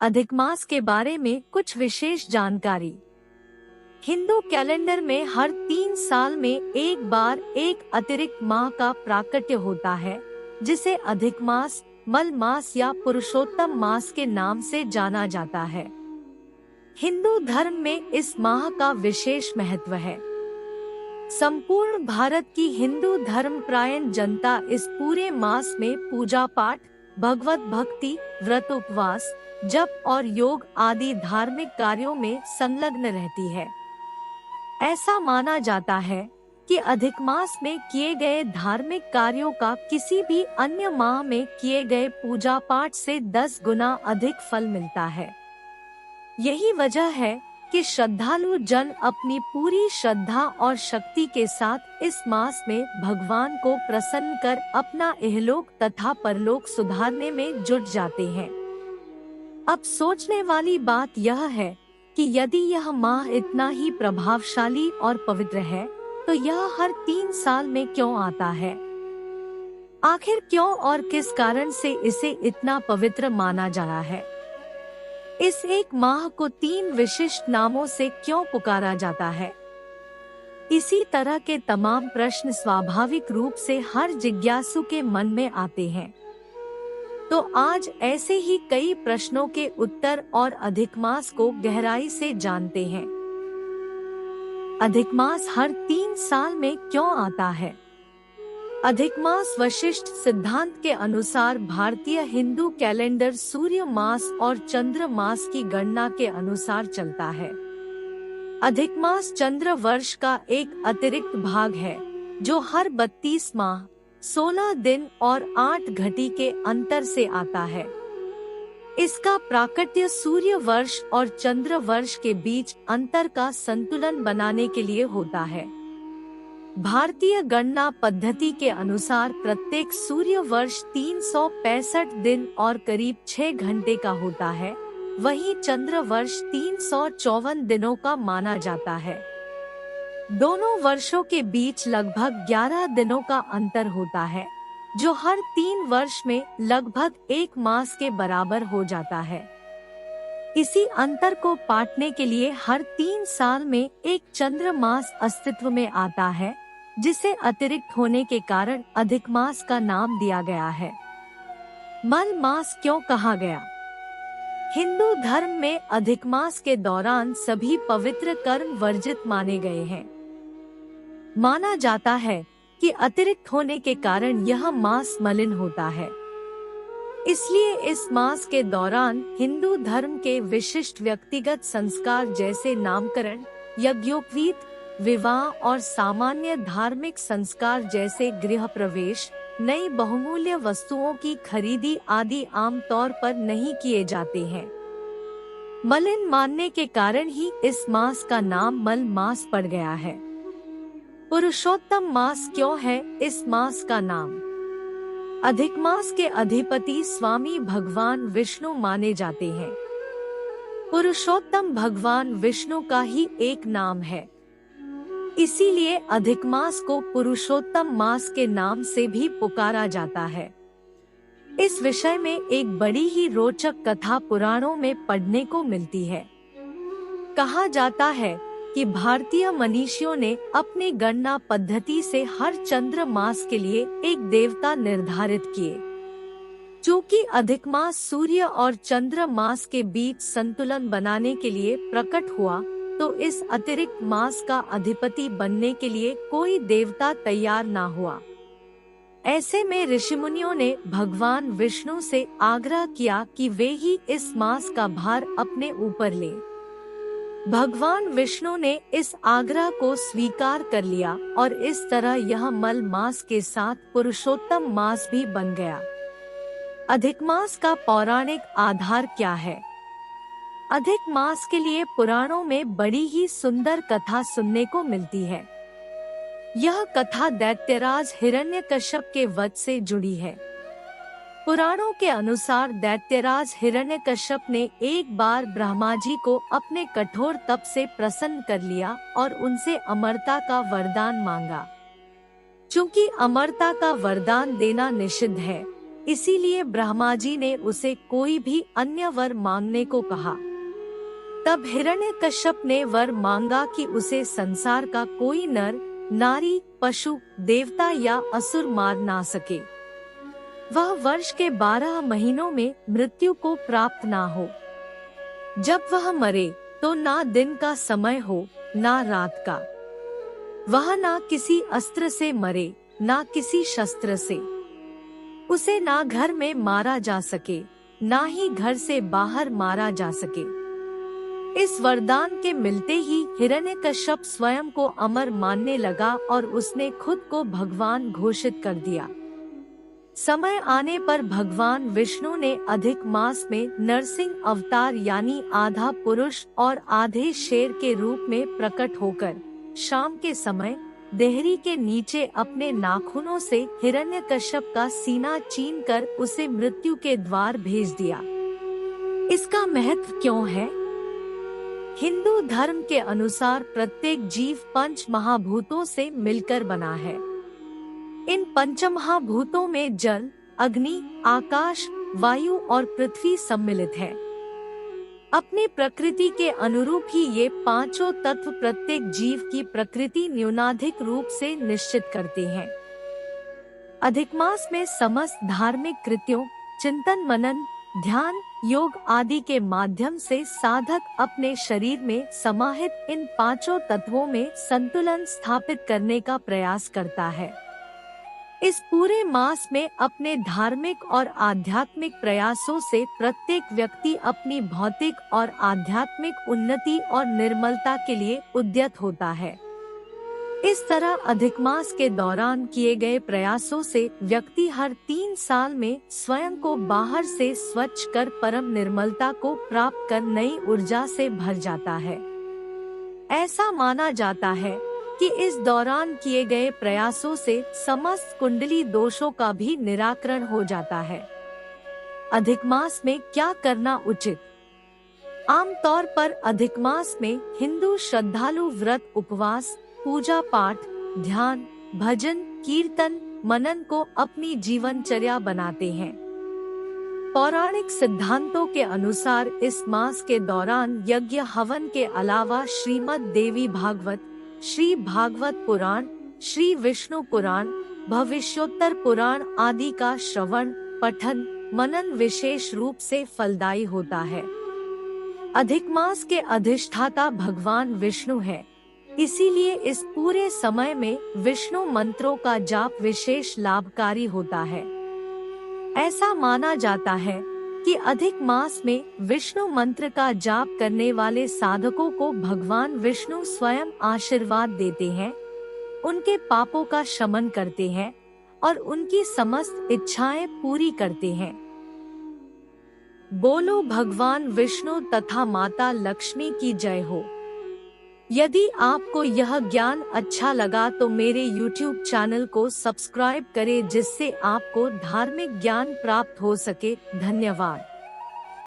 अधिक मास के बारे में कुछ विशेष जानकारी। हिंदू कैलेंडर में हर 3 साल में एक बार एक अतिरिक्त माह का प्राकट्य होता है, जिसे अधिक मास, मल मास या पुरुषोत्तम मास के नाम से जाना जाता है। हिंदू धर्म में इस माह का विशेष महत्व है। संपूर्ण भारत की हिंदू धर्मपरायण जनता इस पूरे मास में पूजा पाठ, भगवत भक्ति, व्रत उपवास, जप और योग आदि धार्मिक कार्यों में संलग्न रहती है। ऐसा माना जाता है कि अधिक मास में किए गए धार्मिक कार्यों का किसी भी अन्य माह में किए गए पूजा पाठ से 10 गुना अधिक फल मिलता है। यही वजह है कि श्रद्धालु जन अपनी पूरी श्रद्धा और शक्ति के साथ इस मास में भगवान को प्रसन्न कर अपना इहलोक तथा परलोक सुधारने में जुट जाते हैं। अब सोचने वाली बात यह है कि यदि यह माह इतना ही प्रभावशाली और पवित्र है, तो यह हर 3 साल में क्यों आता है? आखिर क्यों और किस कारण से इसे इतना पवित्र माना जा रहा है? इस एक माह को 3 विशिष्ट नामों से क्यों पुकारा जाता है? इसी तरह के तमाम प्रश्न स्वाभाविक रूप से हर जिज्ञासु के मन में आते हैं। तो आज ऐसे ही कई प्रश्नों के उत्तर और अधिक मास को गहराई से जानते हैं। अधिक मास हर 3 साल में क्यों आता है? अधिक मास वशिष्ठ सिद्धांत के अनुसार भारतीय हिंदू कैलेंडर सूर्य मास और चंद्र मास की गणना के अनुसार चलता है। अधिक मास चंद्र वर्ष का एक अतिरिक्त भाग है, जो हर 32 माह, 16 दिन और 8 घटी के अंतर से आता है। इसका प्राकट्य सूर्य वर्ष और चंद्र वर्ष के बीच अंतर का संतुलन बनाने के लिए होता है। भारतीय गणना पद्धति के अनुसार प्रत्येक सूर्य वर्ष 365 दिन और करीब 6 घंटे का होता है, वहीं चंद्र वर्ष 354 दिनों का माना जाता है। दोनों वर्षों के बीच लगभग 11 दिनों का अंतर होता है, जो हर 3 वर्ष में लगभग 1 मास के बराबर हो जाता है। इसी अंतर को पाटने के लिए हर 3 साल में एक चंद्र मास अस्तित्व में आता है, जिसे अतिरिक्त होने के कारण अधिक मास का नाम दिया गया है। मल मास क्यों कहा गया? हिंदू धर्म में अधिक मास के दौरान सभी पवित्र कर्म वर्जित माने गए हैं। माना जाता है कि अतिरिक्त होने के कारण यह मास मलिन होता है। इसलिए इस मास के दौरान हिंदू धर्म के विशिष्ट व्यक्तिगत संस्कार जैसे नामकरण, यज्ञोपवीत, विवाह और सामान्य धार्मिक संस्कार जैसे गृह प्रवेश, नई बहुमूल्य वस्तुओं की खरीदी आदि आम तौर पर नहीं किए जाते हैं। मलिन मानने के कारण ही इस मास का नाम मल मास पड़ गया है। पुरुषोत्तम मास क्यों है इस मास का नाम? अधिक मास के अधिपति स्वामी भगवान विष्णु माने जाते हैं। पुरुषोत्तम भगवान विष्णु का ही एक नाम है। इसीलिए अधिक मास को पुरुषोत्तम मास के नाम से भी पुकारा जाता है। इस विषय में एक बड़ी ही रोचक कथा पुराणों में पढ़ने को मिलती है। कहा जाता है कि भारतीय मनीषियों ने अपनी गणना पद्धति से हर चंद्र मास के लिए एक देवता निर्धारित किए। चूँकि अधिक मास सूर्य और चंद्र मास के बीच संतुलन बनाने के लिए प्रकट हुआ, तो इस अतिरिक्त मास का अधिपति बनने के लिए कोई देवता तैयार ना हुआ। ऐसे में ऋषिमुनियों ने भगवान विष्णु से आग्रह किया कि वे ही इस मास का भार अपने ऊपर लें। भगवान विष्णु ने इस आग्रह को स्वीकार कर लिया और इस तरह यह मल मास के साथ पुरुषोत्तम मास भी बन गया। अधिक मास का पौराणिक आधार क्या है? अधिक मास के लिए पुराणों में बड़ी ही सुंदर कथा सुनने को मिलती है। यह कथा दैत्यराज हिरण्यकश्यप के वध से जुड़ी है। पुराणों के अनुसार दैत्यराज हिरण्यकश्यप ने एक बार ब्रह्मा जी को अपने कठोर तप से प्रसन्न कर लिया और उनसे अमरता का वरदान मांगा। चूंकि अमरता का वरदान देना निषिद्ध है, इसीलिए ब्रह्मा जी ने उसे कोई भी अन्य वर मांगने को कहा। तब हिरण्यकश्यप ने वर मांगा कि उसे संसार का कोई नर, नारी, पशु, देवता या असुर मार ना सके। वह वर्ष के 12 महीनों में मृत्यु को प्राप्त ना हो। जब वह मरे तो ना दिन का समय हो ना रात का। वह ना किसी अस्त्र से मरे ना किसी शस्त्र से। उसे ना घर में मारा जा सके ना ही घर से बाहर मारा जा सके। इस वरदान के मिलते ही हिरण्यकश्यप स्वयं को अमर मानने लगा और उसने खुद को भगवान घोषित कर दिया। समय आने पर भगवान विष्णु ने अधिक मास में नरसिंह अवतार यानी आधा पुरुष और आधे शेर के रूप में प्रकट होकर शाम के समय देहरी के नीचे अपने नाखूनों से हिरण्यकश्यप का सीना चीरकर उसे मृत्यु के द्वार भेज दिया। इसका महत्व क्यों है? हिंदू धर्म के अनुसार प्रत्येक जीव पंच महाभूतों से मिलकर बना है। इन पंचमहाभूतों में जल, अग्नि, आकाश, वायु और पृथ्वी सम्मिलित है। अपनी प्रकृति के अनुरूप ही ये पांचों तत्व प्रत्येक जीव की प्रकृति न्यूनाधिक रूप से निश्चित करते हैं। अधिक मास में समस्त धार्मिक कृत्यों, चिंतन, मनन, ध्यान, योग आदि के माध्यम से साधक अपने शरीर में समाहित इन पांचों तत्वों में संतुलन स्थापित करने का प्रयास करता है। इस पूरे मास में अपने धार्मिक और आध्यात्मिक प्रयासों से प्रत्येक व्यक्ति अपनी भौतिक और आध्यात्मिक उन्नति और निर्मलता के लिए उद्यत होता है। इस तरह अधिक मास के दौरान किए गए प्रयासों से व्यक्ति हर 3 साल में स्वयं को बाहर से स्वच्छ कर परम निर्मलता को प्राप्त कर नई ऊर्जा से भर जाता है। ऐसा माना जाता है कि इस दौरान किए गए प्रयासों से समस्त कुंडली दोषों का भी निराकरण हो जाता है। अधिक मास में क्या करना उचित? आमतौर पर अधिक मास में हिंदू श्रद्धालु व्रत, उपवास, पूजा पाठ, ध्यान, भजन, कीर्तन, मनन को अपनी जीवनचर्या बनाते हैं। पौराणिक सिद्धांतों के अनुसार इस मास के दौरान यज्ञ, हवन के अलावा श्रीमद् देवी भागवत, श्री भागवत पुराण, श्री विष्णु पुराण, भविष्योत्तर पुराण आदि का श्रवण, पठन, मनन विशेष रूप से फलदायी होता है। अधिक मास के अधिष्ठाता भगवान विष्णु है, इसीलिए इस पूरे समय में विष्णु मंत्रों का जाप विशेष लाभकारी होता है। ऐसा माना जाता है कि अधिक मास में विष्णु मंत्र का जाप करने वाले साधकों को भगवान विष्णु स्वयं आशीर्वाद देते हैं, उनके पापों का शमन करते हैं और उनकी समस्त इच्छाएं पूरी करते हैं। बोलो भगवान विष्णु तथा माता लक्ष्मी की जय हो। यदि आपको यह ज्ञान अच्छा लगा तो मेरे YouTube चैनल को सब्सक्राइब करें जिससे आपको धार्मिक ज्ञान प्राप्त हो सके। धन्यवाद।